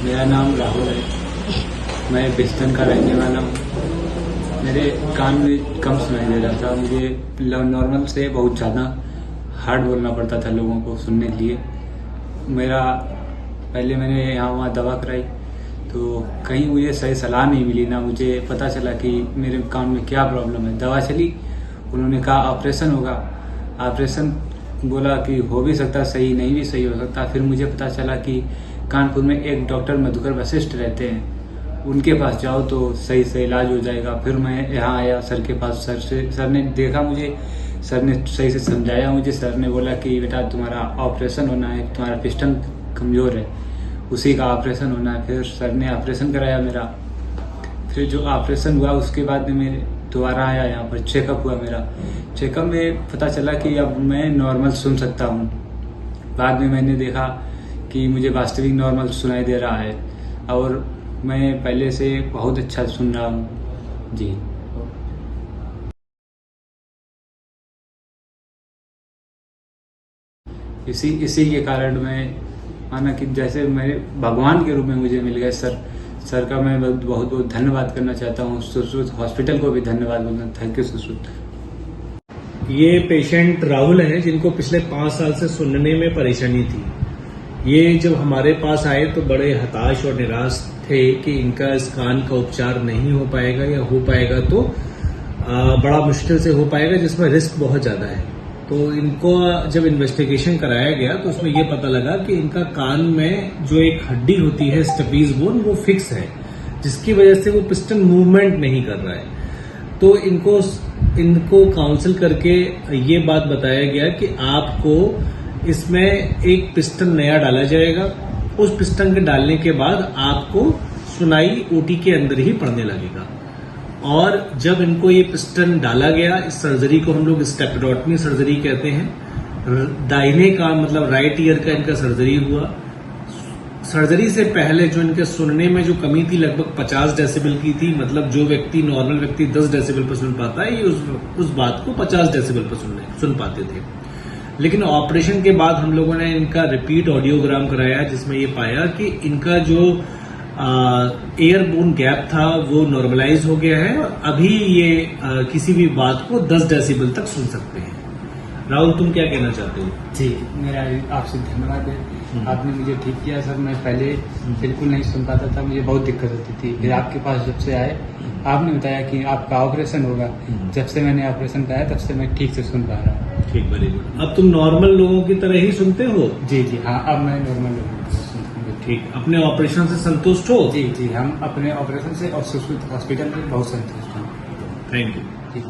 मेरा नाम राहुल है। मैं बिस्टन का रहने वाला हूँ। मेरे कान में कम सुनाई दे रहा था। मुझे नॉर्मल से बहुत ज़्यादा हार्ड बोलना पड़ता था लोगों को सुनने के लिए। पहले मैंने यहाँ वहाँ दवा कराई तो कहीं मुझे सही सलाह नहीं मिली, ना मुझे पता चला कि मेरे कान में क्या प्रॉब्लम है। दवा चली, उन्होंने कहा ऑपरेशन होगा। ऑपरेशन बोला कि हो भी सकता, सही नहीं भी सही हो सकता। फिर मुझे पता चला कि कानपुर में एक डॉक्टर मधुकर वशिष्ठ रहते हैं, उनके पास जाओ तो सही से इलाज हो जाएगा। फिर मैं यहाँ आया सर के पास। सर ने देखा मुझे, सर ने सही से समझाया मुझे। सर ने बोला कि बेटा तुम्हारा ऑपरेशन होना है, तुम्हारा पिस्टन कमज़ोर है, उसी का ऑपरेशन होना है। फिर सर ने ऑपरेशन कराया मेरा। फिर जो ऑपरेशन हुआ उसके बाद में मेरे दोबारा आया यहाँ पर, चेकअप हुआ मेरा। चेकअप में पता चला कि अब मैं नॉर्मल सुन सकता हूँ। बाद में मैंने देखा कि मुझे वास्तविक नॉर्मल सुनाई दे रहा है और मैं पहले से बहुत अच्छा सुन रहा हूँ जी। इसी के कारण मैं माना कि जैसे मेरे भगवान के रूप में मुझे मिल गए सर का मैं बहुत बहुत धन्यवाद करना चाहता हूँ। सुश्रुत हॉस्पिटल को भी धन्यवाद बोलना। Thank you Sushrut. ये पेशेंट राहुल हैं जिनको पिछले 5 साल से सुनने में परेशानी थी। ये जब हमारे पास आए तो बड़े हताश और निराश थे कि इनका इस कान का उपचार नहीं हो पाएगा, या हो पाएगा तो बड़ा मुश्किल से हो पाएगा, जिसमें रिस्क बहुत ज्यादा है। तो इनको जब इन्वेस्टिगेशन कराया गया तो उसमें यह पता लगा कि इनका कान में जो एक हड्डी होती है स्टेपीज बोन, वो फिक्स है, जिसकी वजह से वो पिस्टन मूवमेंट नहीं कर रहा है। तो इनको काउंसिल करके ये बात बताया गया कि आपको इसमें एक पिस्टन नया डाला जाएगा। उस पिस्टन के डालने के बाद आपको सुनाई ओटी के अंदर ही पड़ने लगेगा। और जब इनको ये पिस्टन डाला गया, इस सर्जरी को हम लोग स्टेपेडोटमी सर्जरी कहते हैं। दाहिने का मतलब राइट ईयर का इनका सर्जरी हुआ। सर्जरी से पहले जो इनके सुनने में जो कमी थी लगभग 50 डेसिबल की थी। मतलब जो नॉर्मल व्यक्ति 10 डेसिबल पर सुन पाता है, ये उस बात को 50 डेसिबल पर सुन पाते थे। लेकिन ऑपरेशन के बाद हम लोगों ने इनका रिपीट ऑडियोग्राम कराया, जिसमें ये पाया कि इनका जो एयरबोन गैप था वो नॉर्मलाइज हो गया है। और अभी ये किसी भी बात को 10 डेसिबल तक सुन सकते हैं। राहुल, तुम क्या कहना चाहते हो? जी, मेरा आपसे धन्यवाद है। आपने मुझे ठीक किया सर। मैं पहले बिल्कुल नहीं सुन पाता था, मुझे बहुत दिक्कत होती थी। फिर आपके पास जब से आए, आपने बताया कि आपका ऑपरेशन होगा। जब से मैंने ऑपरेशन कराया तब से मैं ठीक से सुन पा रहा हूँ। ठीक, वेरी गुड। अब तुम नॉर्मल लोगों की तरह ही सुनते हो? जी जी हाँ, अब मैं नॉर्मल लोगों की तरह सुनता हूँ। ठीक। अपने ऑपरेशन से संतुष्ट हो? जी जी, हम अपने ऑपरेशन से और सुश्रुत हॉस्पिटल में बहुत संतुष्ट हैं। Thank you. जी।